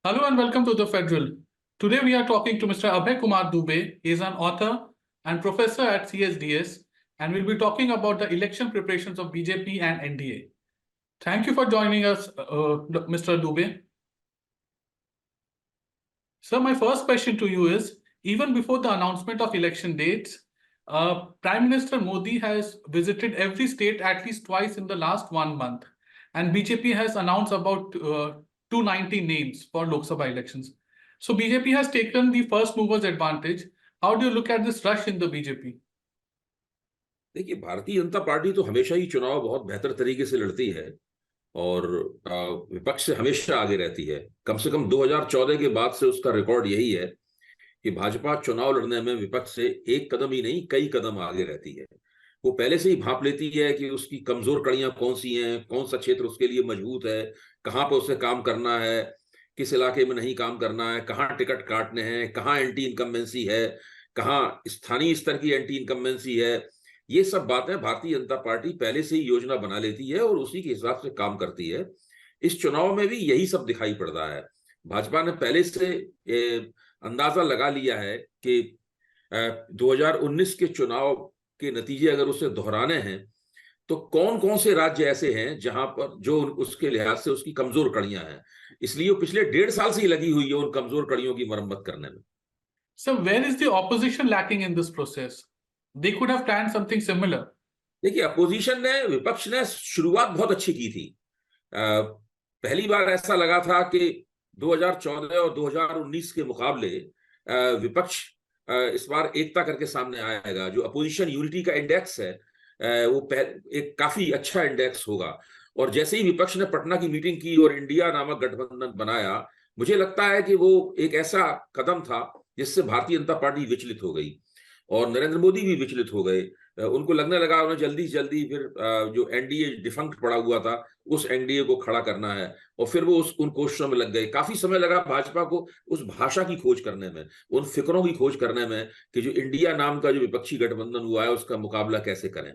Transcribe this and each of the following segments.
Hello and welcome to the Federal. Today we are talking to Mr. Abhay Kumar Dubey. He is an author and professor at CSDS, and we'll be talking about the election preparations of BJP and NDA. Thank you for joining us, Mr. Dubey. Sir, my first question to you is, even before the announcement of election dates, Prime Minister Modi has visited every state at least twice in the last 1 month, and BJP has announced about 290 names for Lok Sabha elections. So BJP has taken the first movers advantage. How do you look at this rush in the BJP? देखिए, Bharatiya Janata party तो हमेशा ही चुनाव बहुत बेहतर तरीके से लड़ती है और विपक्ष से हमेशा आगे रहती है। कम से कम 2014 के बाद से उसका रिकॉर्ड यही है कि भाजपा चुनाव लड़ने में विपक्ष से एक कदम ही नहीं, कई कदम आगे रहती है। वो पहले से ही भांप लेती है कि उसकी कमजोर कड़ियां कौन सी हैं, कौन सा क्षेत्र उसके लिए मजबूत है, कहां पर उसे काम करना है, किस इलाके में नहीं काम करना है, कहां टिकट काटने हैं, कहां एंटी इनकम्बेंसी है, कहां स्थानीय स्तर की एंटी इनकम्बेंसी है। ये सब बातें भारतीय जनता पार्टी पहले से ही योजना बना लेती है और उसी के हिसाब से काम करती है। इस चुनाव में भी यही सब दिखाई पड़ रहा है। भाजपा ने पहले से अंदाजा लगा लिया है कि 2019 के चुनाव के नतीजे अगर उसे दोहराने हैं तो कौन कौन से राज्य ऐसे हैं जहां पर जो उसके लिहाज से उसकी कमजोर कड़ियां हैं। इसलिए वो पिछले 1.5 साल से ही लगी हुई है उन कमजोर कड़ियों की मरम्मत करने में। So where is the opposition lacking in this process? They could have planned something similar. देखिए, अपोजिशन ने, विपक्ष ने शुरुआत बहुत अच्छी की थी। पहली बार ऐसा लगा था कि 2014 और 2019 के मुकाबले विपक्ष इस बार एकता करके सामने आएगा। जो अपोजिशन यूनिटी का इंडेक्स है वो एक काफी अच्छा इंडेक्स होगा। और जैसे ही विपक्ष ने पटना की मीटिंग की और इंडिया नामक गठबंधन बनाया, मुझे लगता है कि वो एक ऐसा कदम था जिससे भारतीय जनता पार्टी विचलित हो गई और नरेंद्र मोदी भी विचलित हो गए। उनको लगने लगा उन्हें जल्दी जल्दी फिर जो एनडीए डिफंक्ट पड़ा हुआ था उस एनडीए को खड़ा करना है और फिर वो उन कोशिशों में लग गए। काफी समय लगा भाजपा को उस भाषा की खोज करने में, उन फिक्रों की खोज करने में कि जो इंडिया नाम का जो विपक्षी गठबंधन हुआ है उसका मुकाबला कैसे करें।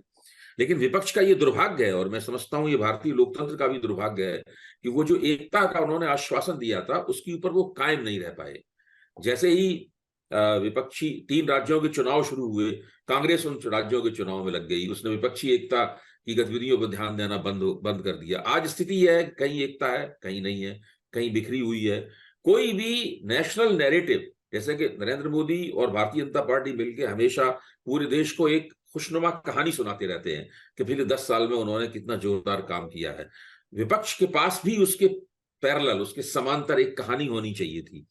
लेकिन विपक्ष का ये दुर्भाग्य है और मैं समझता हूं ये भारतीय लोकतंत्र का भी दुर्भाग्य है कि वो जो एकता का उन्होंने आश्वासन दिया था उसके ऊपर वो कायम नहीं रह पाए। जैसे ही विपक्षी 3 राज्यों के चुनाव शुरू हुए, कांग्रेस उन राज्यों के चुनाव में लग गई। उसने विपक्षी एकता की गतिविधियों पर ध्यान देना बंद कर दिया। आज स्थिति यह है, कहीं एकता है, कहीं नहीं है, कहीं बिखरी हुई है। कोई भी नेशनल नैरेटिव, जैसे कि नरेंद्र मोदी और भारतीय जनता पार्टी मिलकर हमेशा पूरे देश को एक खुशनुमा कहानी सुनाते रहते हैं कि पिछले 10 साल में उन्होंने कितना जोरदार काम किया है। विपक्ष के पास भी उसके पैरेलल, उसके समांतर एक कहानी होनी चाहिए थी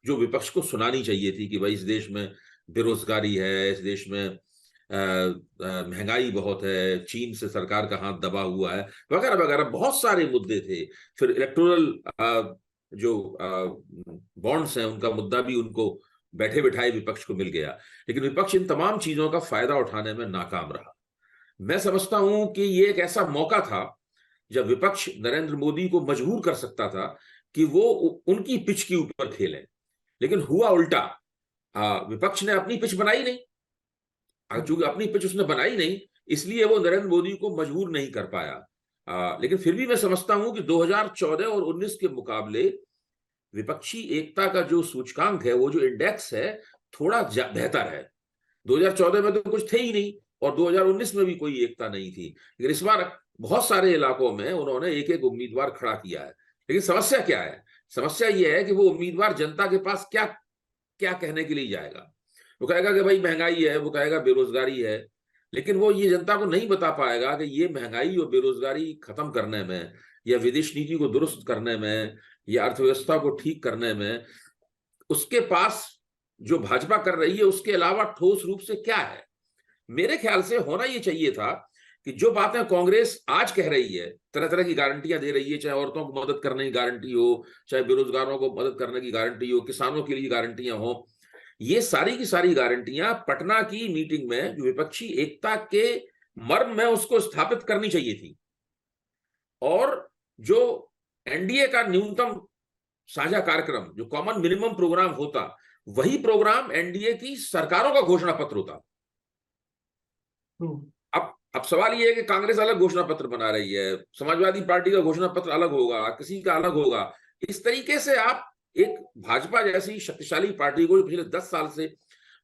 जो विपक्ष को सुनानी चाहिए थी कि भाई इस देश में बेरोजगारी है, इस देश में महंगाई बहुत है, चीन से सरकार का हाथ दबा हुआ है, वगैरह वगैरह बहुत सारे मुद्दे थे। फिर इलेक्टोरल जो बॉन्ड्स हैं उनका मुद्दा भी उनको बैठे बिठाए विपक्ष को मिल गया। लेकिन विपक्ष इन तमाम चीजों का फायदा उठाने में नाकाम रहा। मैं समझता हूं कि ये एक ऐसा मौका था जब विपक्ष नरेंद्र मोदी को मजबूर कर सकता था कि वो उनकी पिच के ऊपर खेलें। लेकिन हुआ उल्टा। विपक्ष ने अपनी पिच बनाई नहीं। चूंकि अपनी पिच उसने बनाई नहीं, इसलिए वो नरेंद्र मोदी को मजबूर नहीं कर पाया। लेकिन फिर भी मैं समझता हूं कि 2014 और 19 के मुकाबले विपक्षी एकता का जो सूचकांक है, वो जो इंडेक्स है, थोड़ा बेहतर है। 2014 में तो कुछ थे ही नहीं और 2019 में भी कोई एकता नहीं थी। लेकिन इस बार बहुत सारे इलाकों में उन्होंने एक एक उम्मीदवार खड़ा किया है। लेकिन समस्या क्या है? समस्या यह है कि वो उम्मीदवार जनता के पास क्या क्या कहने के लिए जाएगा। वो कहेगा कि भाई महंगाई है, वो कहेगा बेरोजगारी है, लेकिन वो ये जनता को नहीं बता पाएगा कि ये महंगाई और बेरोजगारी खत्म करने में या विदेश नीति को दुरुस्त करने में या अर्थव्यवस्था को ठीक करने में उसके पास जो भाजपा कर रही है उसके अलावा ठोस रूप से क्या है। मेरे ख्याल से होना ये चाहिए था कि जो बातें कांग्रेस आज कह रही है, तरह तरह की गारंटियां दे रही है, चाहे औरतों को मदद करने की गारंटी हो, चाहे बेरोजगारों को मदद करने की गारंटी हो, किसानों के लिए गारंटियां हो, ये सारी की सारी गारंटियां पटना की मीटिंग में जो विपक्षी एकता के मर्म में उसको स्थापित करनी चाहिए थी। और जो एनडीए का न्यूनतम साझा कार्यक्रम, जो कॉमन मिनिमम प्रोग्राम होता, वही प्रोग्राम एनडीए की सरकारों का घोषणा पत्र होता। अब सवाल यह है कि कांग्रेस अलग घोषणा पत्र बना रही है, समाजवादी पार्टी का घोषणा पत्र अलग होगा, किसी का अलग होगा। इस तरीके से आप एक भाजपा जैसी शक्तिशाली पार्टी को पिछले 10 साल से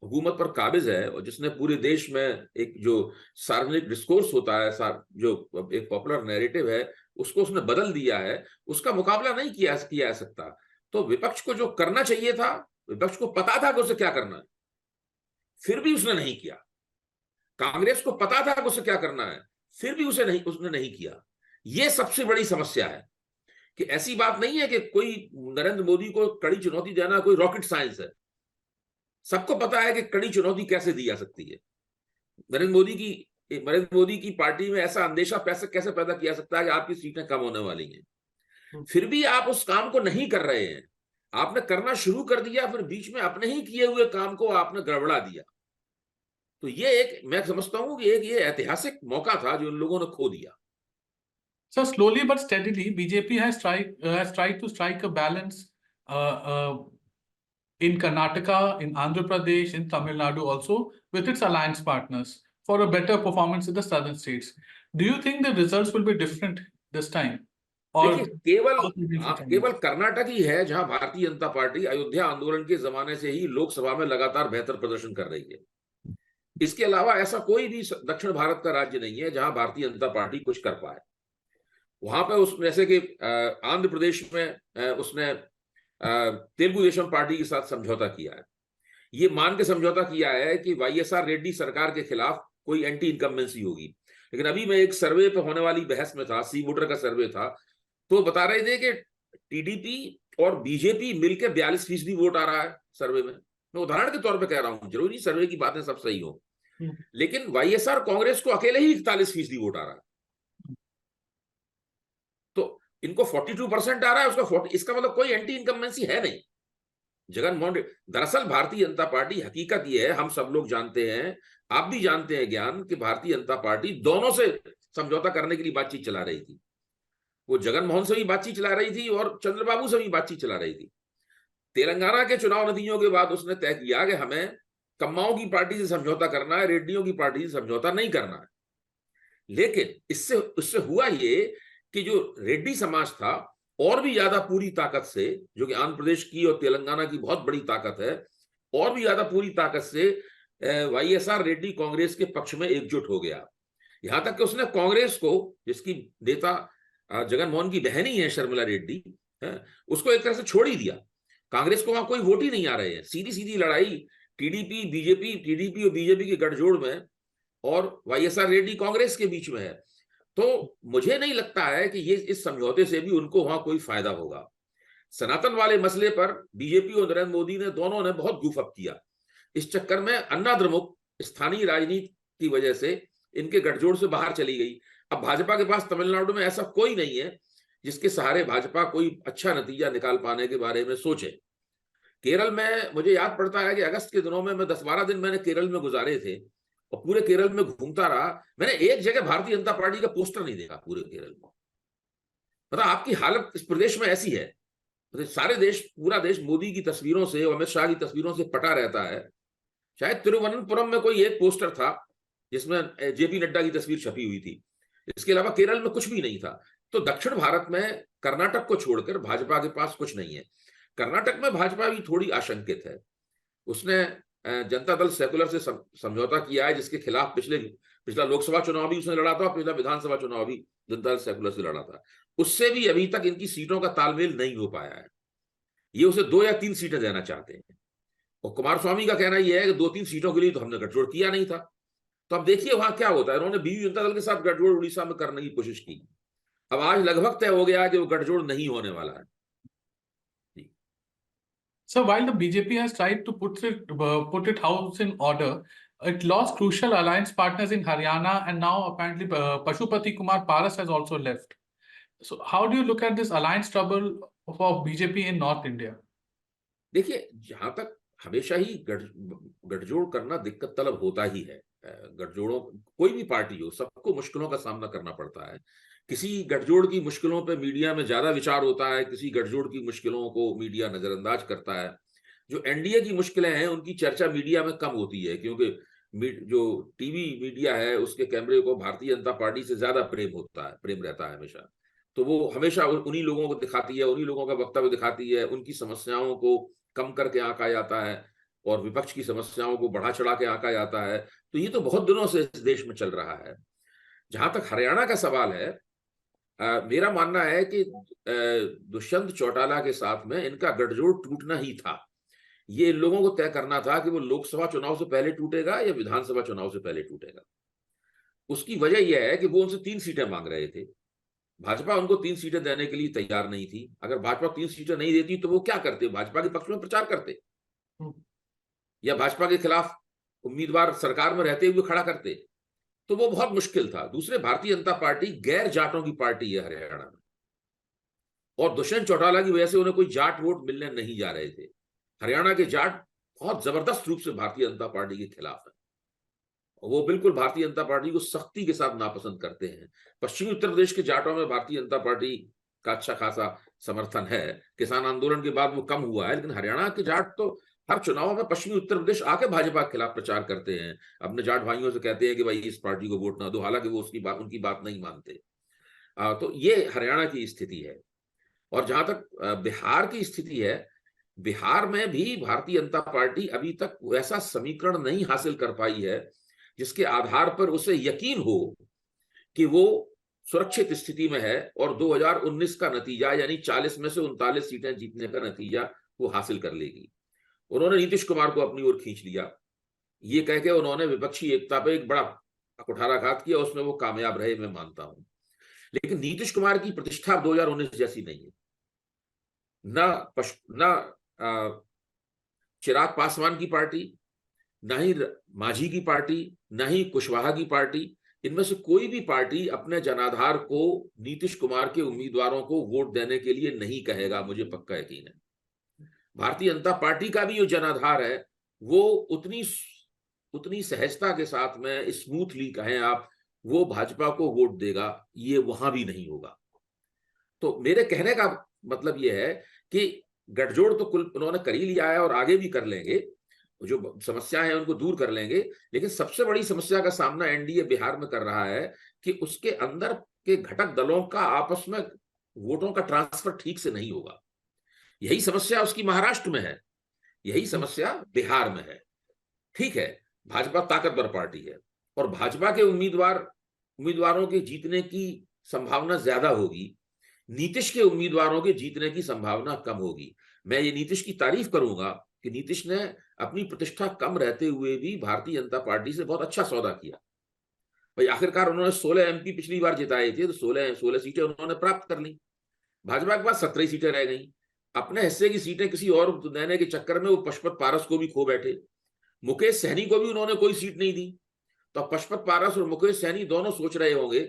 हुकूमत पर काबिज है और जिसने पूरे देश में एक जो सार्वजनिक डिस्कोर्स होता है, जो एक पॉपुलर नैरेटिव है, उसको उसने बदल दिया है, उसका मुकाबला नहीं किया जा सकता। तो विपक्ष को जो करना चाहिए था, विपक्ष को पता था कि उसे क्या करना है, फिर भी उसने नहीं किया। कांग्रेस को पता था कि उसे क्या करना है, फिर भी उसने नहीं किया। यह सबसे बड़ी समस्या है कि ऐसी बात नहीं है कि कोई नरेंद्र मोदी को कड़ी चुनौती देना कोई रॉकेट साइंस है। सबको पता है कि कड़ी चुनौती कैसे दी जा सकती है। नरेंद्र मोदी की पार्टी में ऐसा अंदेशा कैसे पैदा किया सकता है कि आपकी सीटें कम होने वाली हैं, फिर भी आप उस काम को नहीं कर रहे हैं। आपने करना शुरू कर दिया, फिर बीच में अपने ही किए हुए काम को आपने गड़बड़ा दिया। तो मैं समझता हूं कि ये ऐतिहासिक मौका था जो उन लोगों ने खो दिया। So slowly but steadily, BJP has tried to strike a balance in Karnataka, in Andhra Pradesh, in Tamil Nadu also with its alliance partners for a better performance in the southern states. Do you think the results will be different this time? देखिए, केवल कर्नाटक ही है जहां Bharatiya Janata party Ayodhya आंदोलन के जमाने से ही लोकसभा में लगातार बेहतर प्रदर्शन कर रही है। इसके अलावा ऐसा कोई भी दक्षिण भारत का राज्य नहीं है जहां भारतीय जनता पार्टी कुछ कर पाए। वहां पे जैसे कि आंध्र प्रदेश में उसने तेलुगु देशम पार्टी के साथ समझौता किया है। ये मान के समझौता किया है कि वाईएसआर रेड्डी सरकार के खिलाफ कोई एंटी इनकम्बेंसी होगी। लेकिन अभी मैं एक सर्वे पे होने वाली बहस में था, सी वोटर का सर्वे था, तो बता रहे थे कि टीडीपी और बीजेपी मिलकर 42% वोट आ रहा है सर्वे में। मैं उदाहरण के तौर पे कह रहा हूं, जरूरी नहीं सर्वे की बातें सब सही हो, लेकिन वाईएसआर कांग्रेस को अकेले ही 41% वोट आ रहा है। तो इनको 42% आ रहा है, उसका 40, इसका मतलब कोई एंटी इनकम्बेंसी है नहीं। जगनमोहन, दरअसल भारतीय जनता पार्टी, हकीकत यह है, हम सब लोग जानते हैं, आप भी जानते हैं ज्ञान, कि भारतीय जनता पार्टी दोनों से समझौता करने के लिए बातचीत चला रही थी। वो जगनमोहन से भी बातचीत चला रही थी और चंद्रबाबू से भी बातचीत चला रही थी। तेलंगाना के चुनाव नतीजों के बाद उसने तय किया कि हमें कम्माओं की पार्टी से समझौता करना है, रेड्डियों की पार्टी से समझौता नहीं करना है। लेकिन इससे हुआ ये कि जो रेड्डी समाज था, और भी ज्यादा पूरी ताकत से, जो कि आंध्र प्रदेश की और तेलंगाना की बहुत बड़ी ताकत है, और भी ज्यादा पूरी ताकत से वाईएसआर रेड्डी कांग्रेस के पक्ष में एकजुट हो गया। यहां तक कि उसने कांग्रेस को, जिसकी नेता जगनमोहन की बहन ही है शर्मिला रेड्डी, उसको एक तरह से छोड़ ही दिया। कांग्रेस को वहां कोई वोट ही नहीं आ रहे हैं। सीधी सीधी लड़ाई टीडीपी और बीजेपी के गठजोड़ में और वाईएसआर रेड्डी कांग्रेस के बीच में है। तो मुझे नहीं लगता है कि ये इस समझौते से भी उनको वहां कोई फायदा होगा। सनातन वाले मसले पर बीजेपी और नरेंद्र मोदी ने दोनों ने बहुत गूफअप किया। इस चक्कर में अन्ना द्रमुक स्थानीय राजनीति की वजह से इनके गठजोड़ से बाहर चली गई। अब भाजपा के पास तमिलनाडु में ऐसा कोई नहीं है जिसके सहारे भाजपा कोई अच्छा नतीजा निकाल पाने के बारे में सोचे। केरल में मुझे याद पड़ता है कि अगस्त के दिनों में मैं 10-12 दिन मैंने केरल में गुजारे थे और पूरे केरल में घूमता रहा। मैंने एक जगह भारतीय जनता पार्टी का पोस्टर नहीं देखा पूरे केरल में। मतलब आपकी हालत इस प्रदेश में ऐसी है, पूरा देश मोदी की तस्वीरों से, अमित शाह की तस्वीरों से पटा रहता है। शायद तिरुवनंतपुरम में कोई एक पोस्टर था जिसमें जेपी नड्डा की तस्वीर छपी हुई थी, इसके अलावा केरल में कुछ भी नहीं था। तो दक्षिण भारत में कर्नाटक को छोड़कर भाजपा के पास कुछ नहीं है। कर्नाटक में भाजपा भी थोड़ी आशंकित है। उसने जनता दल सेकुलर से समझौता किया है, जिसके खिलाफ पिछला लोकसभा चुनाव भी उसने लड़ा था, पिछला विधानसभा चुनाव भी जनता दल सेकुलर से लड़ा था। उससे भी अभी तक इनकी सीटों का तालमेल नहीं हो पाया है। ये उसे 2 या 3 सीटें देना चाहते हैं और कुमारस्वामी का कहना यह है कि 2-3 सीटों के लिए तो हमने गठजोड़ किया नहीं था। तो अब देखिए वहां क्या होता है। उन्होंने बीजू जनता दल के साथ गठजोड़ उड़ीसा में करने की कोशिश की। अब आज लगभग तय हो गया कि वो गठजोड़ नहीं होने वाला है। So while the BJP has tried to put its house in order, it lost crucial alliance partners in Haryana, and now apparently Pashupati Kumar Paras has also left. So how do you look at this alliance trouble for BJP in North India? देखिए, जहां तक हमेशा ही गठजोड़ करना दिक्कत तलब होता ही है। गठजोड़ों, कोई भी पार्टी हो, सबको मुश्किलों का सामना करना पड़ता है। किसी गठजोड़ की मुश्किलों पे मीडिया में ज्यादा विचार होता है, किसी गठजोड़ की मुश्किलों को मीडिया नजरअंदाज करता है। जो एनडीए की मुश्किलें हैं उनकी चर्चा मीडिया में कम होती है, क्योंकि जो टीवी मीडिया है उसके कैमरे को भारतीय जनता पार्टी से ज्यादा प्रेम रहता है हमेशा। तो वो हमेशा उन्हीं लोगों को दिखाती है, उन्हीं लोगों का वक्तव्य दिखाती है, उनकी समस्याओं को कम करके आंका जाता है और विपक्ष की समस्याओं को बढ़ा चढ़ा के आंका जाता है। तो ये तो बहुत दिनों से इस देश में चल रहा है। जहां तक हरियाणा का सवाल है, मेरा मानना है कि दुष्यंत चौटाला के साथ में इनका गठजोड़ टूटना ही था। ये इन लोगों को तय करना था कि वो लोकसभा चुनाव से पहले टूटेगा या विधानसभा चुनाव से पहले टूटेगा। उसकी वजह यह है कि वो उनसे 3 सीटें मांग रहे थे। भाजपा उनको 3 सीटें देने के लिए तैयार नहीं थी। अगर भाजपा 3 सीटें नहीं देती तो वो क्या करते? भाजपा के पक्ष में प्रचार करते या भाजपा के खिलाफ उम्मीदवार सरकार में रहते हुए खड़ा करते। तो वो बहुत मुश्किल था। दूसरे, भारतीय जनता पार्टी गैर जाटों की पार्टी है हरियाणा में, और दुष्यंत चौटाला की वजह से उन्हें कोई जाट वोट मिलने नहीं जा रहे थे। हरियाणा के जाट बहुत जबरदस्त रूप से भारतीय जनता पार्टी के खिलाफ है। वो बिल्कुल भारतीय जनता पार्टी को सख्ती के साथ नापसंद करते हैं। पश्चिमी उत्तर प्रदेश के जाटों में भारतीय जनता पार्टी का अच्छा खासा समर्थन है। किसान आंदोलन के बाद वो कम हुआ है, लेकिन हरियाणा के जाट तो हर चुनाव में पश्चिमी उत्तर प्रदेश आके भाजपा के खिलाफ प्रचार करते हैं। अपने जाट भाइयों से कहते हैं कि भाई इस पार्टी को वोट ना दो, हालांकि वो उनकी बात नहीं मानते। तो ये हरियाणा की स्थिति है। और जहां तक बिहार की स्थिति है, बिहार में भी भारतीय जनता पार्टी अभी तक वैसा समीकरण नहीं हासिल कर पाई है जिसके आधार पर उसे यकीन हो कि वो सुरक्षित स्थिति में है और 2019 का नतीजा यानी 40 में से 39 सीटें जीतने का नतीजा वो हासिल कर लेगी। उन्होंने नीतीश कुमार को अपनी ओर खींच लिया। ये कह के उन्होंने विपक्षी एकता पे एक बड़ा कुठाराघात किया, उसमें वो कामयाब रहे, मैं मानता हूं। लेकिन नीतीश कुमार की प्रतिष्ठा 2019 जैसी नहीं है। ना चिराग पासवान की पार्टी, ना ही मांझी की पार्टी, ना ही कुशवाहा की पार्टी, इनमें से कोई भी पार्टी अपने जनाधार को नीतीश कुमार के उम्मीदवारों को वोट देने के लिए नहीं कहेगा, मुझे पक्का यकीन है। भारतीय जनता पार्टी का भी जो जनाधार है वो उतनी सहजता के साथ में, स्मूथली कहें आप, वो भाजपा को वोट देगा, ये वहां भी नहीं होगा। तो मेरे कहने का मतलब ये है कि गठजोड़ तो कुल उन्होंने कर ही लिया है और आगे भी कर लेंगे, जो समस्या है उनको दूर कर लेंगे। लेकिन सबसे बड़ी समस्या का सामना एनडीए बिहार में कर रहा है कि उसके अंदर के घटक दलों का आपस में वोटों का ट्रांसफर ठीक से नहीं होगा। यही समस्या उसकी महाराष्ट्र में है, यही समस्या बिहार में है। ठीक है, भाजपा ताकतवर पार्टी है और भाजपा के उम्मीदवारों के जीतने की संभावना ज्यादा होगी, नीतीश के उम्मीदवारों के जीतने की संभावना कम होगी। मैं ये नीतीश की तारीफ करूंगा कि नीतीश ने अपनी प्रतिष्ठा कम रहते हुए भी भारतीय जनता पार्टी से बहुत अच्छा सौदा किया। भाई आखिरकार उन्होंने 16 एमपी पिछली बार जिताए थे, तो 16 सीटें उन्होंने प्राप्त कर ली। भाजपा के पास 17 सीटें रह गई। अपने हिस्से की सीटें किसी और देने के चक्कर में वो पशुपत पारस को भी खो बैठे। मुकेश सहनी को भी उन्होंने कोई सीट नहीं दी। तो पशुपत पारस और मुकेश सहनी दोनों सोच रहे होंगे,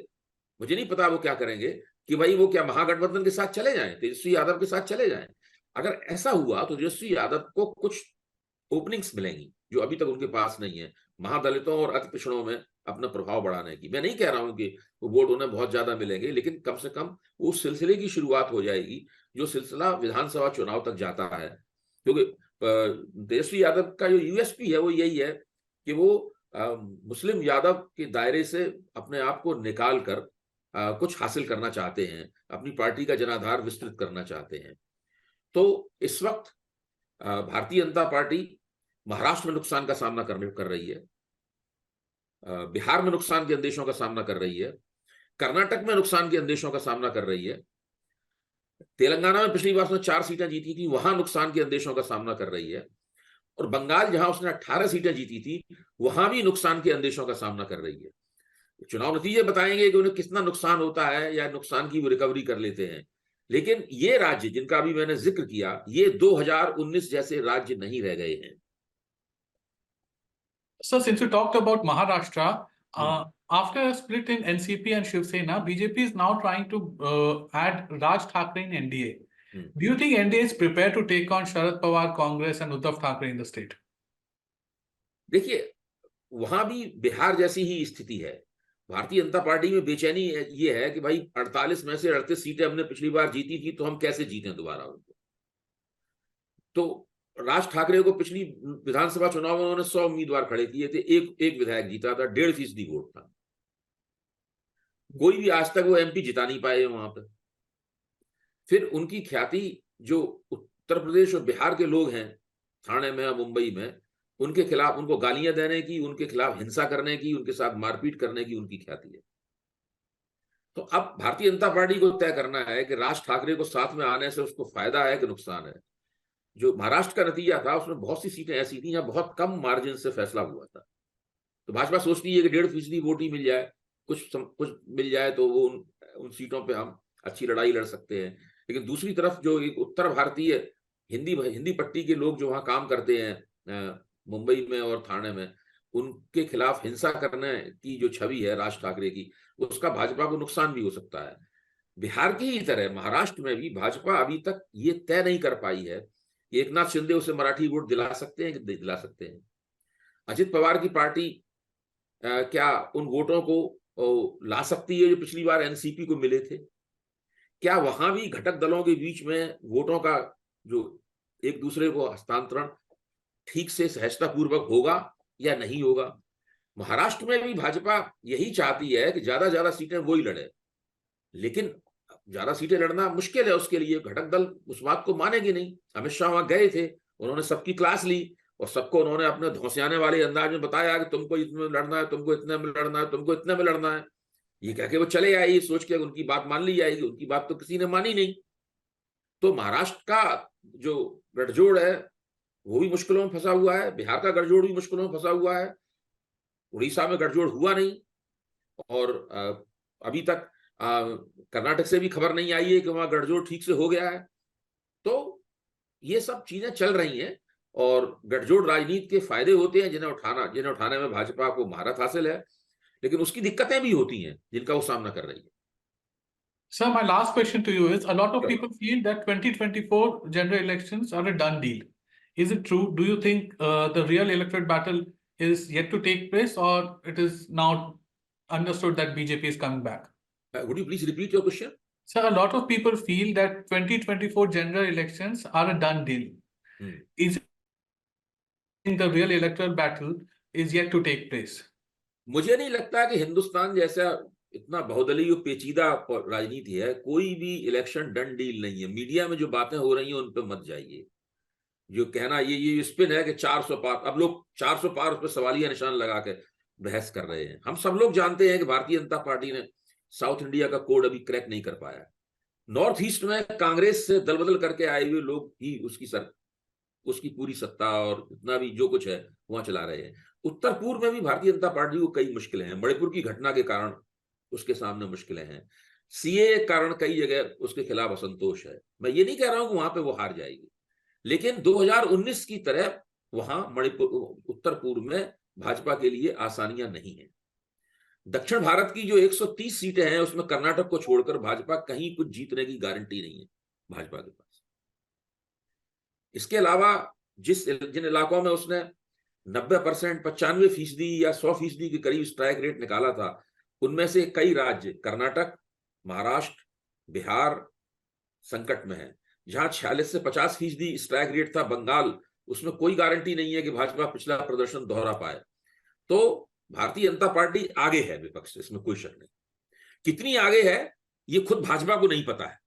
मुझे नहीं पता वो क्या करेंगे, कि भाई वो क्या महागठबंधन के साथ चले जाएं, तेजस्वी यादव के साथ चले जाएं। अगर ऐसा हुआ तो तेजस्वी यादव को कुछ ओपनिंग्स मिलेंगी जो अभी तक उनके पास नहीं है, महादलितों और अति पिछड़ों में अपना प्रभाव बढ़ाने की। मैं नहीं कह रहा हूं कि वो वोट उन्हें बहुत ज्यादा मिलेंगे, लेकिन कम से कम उस सिलसिले की शुरुआत हो जाएगी जो सिलसिला विधानसभा चुनाव तक जाता है। क्योंकि तेजस्वी यादव का जो यूएसपी है वो यही है कि वो मुस्लिम यादव के दायरे से अपने आप को निकाल कर कुछ हासिल करना चाहते हैं, अपनी पार्टी का जनाधार विस्तृत करना चाहते हैं। तो इस वक्त भारतीय जनता पार्टी महाराष्ट्र में नुकसान का सामना कर रही है, बिहार में नुकसान के अंदेशों का सामना कर रही है, कर्नाटक में नुकसान के अंदेशों का सामना कर रही है, तेलंगाना में पिछली बार उसने 4 सीटें जीती थी, वहां नुकसान के अंदेशों का सामना कर रही है, और बंगाल जहां उसने 18 सीटें जीती थी वहां भी नुकसान के अंदेशों का सामना कर रही है। चुनाव नतीजे बताएंगे कि उन्हें कितना नुकसान होता है या नुकसान की वो रिकवरी कर लेते हैं। लेकिन ये राज्य जिनका अभी मैंने जिक्र किया, ये 2019 जैसे राज्य नहीं रह गए हैं। So since you talked about Maharashtra, after a split in NCP and Shiv Sena, BJP is now trying to add Raj Thackeray in NDA. Do you think NDA is prepared to take on Sharad Pawar, Congress and Uddhav Thackeray in the state? देखिए, वहां भी बिहार जैसी ही स्थिति है। Bharatiya Janata party में बेचैनी ये है कि भाई 48 में से 38 सीटें हमने पिछली बार जीती थी, तो हम कैसे जीतें दोबारा उनको। तो राज ठाकरे को पिछली विधानसभा चुनाव में उन्होंने 100 उम्मीदवार खड़े किए थे, एक विधायक जीता था, 1.5% वोट था। कोई भी आज तक वो एमपी जिता नहीं पाए वहां पर। फिर उनकी ख्याति जो उत्तर प्रदेश और बिहार के लोग हैं, ठाणे में या मुंबई में, उनके खिलाफ, उनको गालियां देने की, उनके खिलाफ हिंसा करने की, उनके साथ मारपीट करने की उनकी ख्याति है। तो अब भारतीय जनता पार्टी को तय करना है कि राज ठाकरे को साथ में आने से उसको फायदा है कि नुकसान है। जो महाराष्ट्र का नतीजा था, उसमें बहुत सी सीटें ऐसी थी जहां बहुत कम मार्जिन से फैसला हुआ था। तो भाजपा सोचती है कि 1.5% वोट ही मिल जाए, कुछ मिल जाए तो वो उन सीटों पे हम अच्छी लड़ाई लड़ सकते हैं। लेकिन दूसरी तरफ जो एक उत्तर भारतीय हिंदी पट्टी के लोग जो वहां काम करते हैं मुंबई में और ठाणे में, उनके खिलाफ हिंसा करने की जो छवि है राज ठाकरे की, उसका भाजपा को नुकसान भी हो सकता है। बिहार की ही तरह महाराष्ट्र में भी भाजपा अभी तक ये तय नहीं कर पाई है कि एकनाथ शिंदे उसे मराठी वोट दिला सकते हैं कि नहीं दिला सकते हैं। अजित पवार की पार्टी क्या उन वोटों को ला सकती है जो पिछली बार एनसीपी को मिले थे? क्या वहां भी घटक दलों के बीच में वोटों का जो एक दूसरे को हस्तांतरण ठीक से सहजतापूर्वक होगा या नहीं होगा? महाराष्ट्र में भी भाजपा यही चाहती है कि ज्यादा सीटें वो ही लड़े, लेकिन ज्यादा सीटें लड़ना मुश्किल है उसके लिए। घटक दल उस बात को मानेगी नहीं। अमित शाह वहां गए थे, उन्होंने सबकी क्लास ली और सबको उन्होंने अपने धौंसियाने वाले अंदाज में बताया कि तुमको इतने में लड़ना है, तुमको इतने में लड़ना है, तुमको इतने में लड़ना है। ये कह के वो चले आए, ये सोच के उनकी बात मान ली जाएगी। उनकी बात तो किसी ने मानी नहीं। तो महाराष्ट्र का जो गठजोड़ है वो भी मुश्किलों में फंसा हुआ है, बिहार का गठजोड़ भी मुश्किलों में फंसा हुआ है, उड़ीसा में गठजोड़ हुआ नहीं, और अभी तक कर्नाटक से भी खबर नहीं आई है कि वहां गठजोड़ ठीक से हो गया है। तो ये सब चीजें चल रही हैं और गठजोड़ राजनीति के फायदे होते हैं जिन्हें उठाने में भाजपा को महारत हासिल है, लेकिन उसकी दिक्कतें भी होती हैं जिनका वो सामना कर रही है। Sir, my last question to you is, a lot of Sure. people feel that 2024 general elections are a done deal. Is it true? Do you think the real electorate battle is yet to take place, or it is now understood that BJP is coming back? Would you please repeat your question? Sir, a lot of people feel that 2024 general elections are a done deal. Is it the real electoral battle is yet to take place? मुझे नहीं लगता कि हिंदुस्तान जैसा इतना बहुदलीय और पेचीदा राजनीति है, कोई भी इलेक्शन डन डील नहीं है। मीडिया में जो बातें हो रही हैं उन पे मत जाइए। जो कहना ये स्पिन है कि 400 पार, अब लोग 400 पार उस पर सवालिया निशान लगा के बहस कर रहे हैं। हम सब लोग जानते हैं कि भारतीय जनता पार्टी ने साउथ इंडिया का कोड अभी क्रैक नहीं कर पाया। नॉर्थ ईस्ट में कांग्रेस से दल बदल करके आए हुए लोग ही उसकी पूरी सत्ता और इतना भी जो कुछ है वहां चला रहे हैं। उत्तर पूर्व में भी भारतीय जनता पार्टी को कई मुश्किलें हैं। मणिपुर की घटना के कारण उसके सामने मुश्किलें हैं। सीए के कारण कई जगह उसके खिलाफ असंतोष है। मैं ये नहीं कह रहा हूं कि वहां पे वो हार जाएगी, लेकिन 2019 की तरह वहां मणिपुर उत्तर पूर्व में भाजपा के लिए आसानियां नहीं है। दक्षिण भारत की जो 130 सीटें हैं उसमें कर्नाटक को छोड़कर भाजपा कहीं कुछ जीतने की गारंटी नहीं है भाजपा के पास। इसके अलावा जिन इलाकों में उसने 90%, 95% या 100% के करीब स्ट्राइक रेट निकाला था, उनमें से कई राज्य कर्नाटक, महाराष्ट्र, बिहार संकट में है। जहां 46 से 50% स्ट्राइक रेट था बंगाल, उसमें कोई गारंटी नहीं है कि भाजपा पिछला प्रदर्शन दोहरा पाए। तो भारतीय जनता पार्टी आगे है विपक्ष से, इसमें कोई शक नहीं। कितनी आगे है ये खुद भाजपा को नहीं पता है।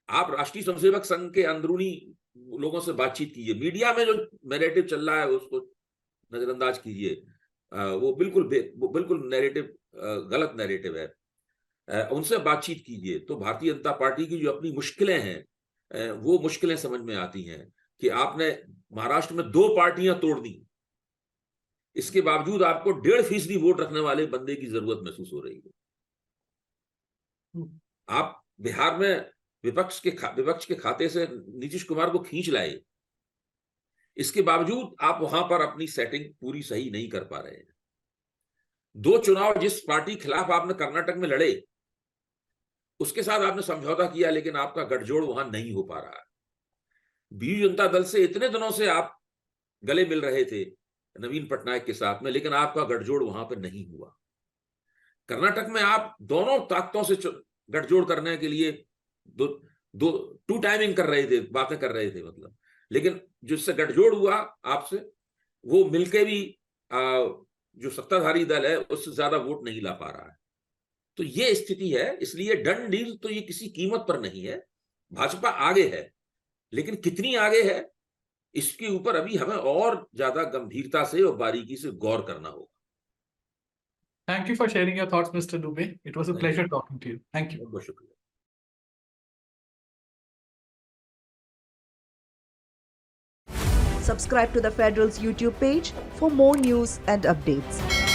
आप राष्ट्रीय स्वयंसेवक संघ के अंदरूनी लोगों से बातचीत कीजिए, मीडिया में जो नैरेटिव चल रहा है उसको नजरअंदाज कीजिए। वो बिल्कुल नैरेटिव गलत नैरेटिव है। उनसे बातचीत कीजिए तो भारतीय जनता पार्टी की जो अपनी मुश्किलें हैं वो मुश्किलें समझ में आती हैं कि आपने महाराष्ट्र में 2 पार्टियां तोड़ दी, इसके बावजूद आपको 1.5% वोट रखने वाले बंदे की जरूरत महसूस हो रही है। आप बिहार में विपक्ष के खाते से नीतीश कुमार को खींच लाए, इसके बावजूद आप वहां पर अपनी सेटिंग पूरी सही नहीं कर पा रहे हैं। 2 चुनाव जिस पार्टी खिलाफ आपने कर्नाटक में लड़े उसके साथ आपने समझौता किया, लेकिन आपका गठजोड़ वहां नहीं हो पा रहा है। बीजू जनता दल से इतने दिनों से आप गले मिल रहे थे नवीन पटनायक के साथ में, लेकिन आपका गठजोड़ वहां पर नहीं हुआ। कर्नाटक में आप दोनों ताकतों से गठजोड़ करने के लिए टू टाइमिंग कर रहे थे, बातें कर रहे थे मतलब, लेकिन जिससे गठजोड़ हुआ आपसे वो मिलके भी जो सत्ताधारी दल है उससे ज्यादा वोट नहीं ला पा रहा है। तो ये स्थिति है। इसलिए डन डील तो ये किसी कीमत पर नहीं है। भाजपा आगे है, लेकिन कितनी आगे है इसके ऊपर अभी हमें और ज्यादा गंभीरता से और बारीकी से गौर करना होगा। Thank you for sharing your thoughts, Mr. Dubey. It was a Thank pleasure talking to you. Thank you. बहुत बहुत शुक्रिया। Subscribe to the Federal's YouTube page for more news and updates.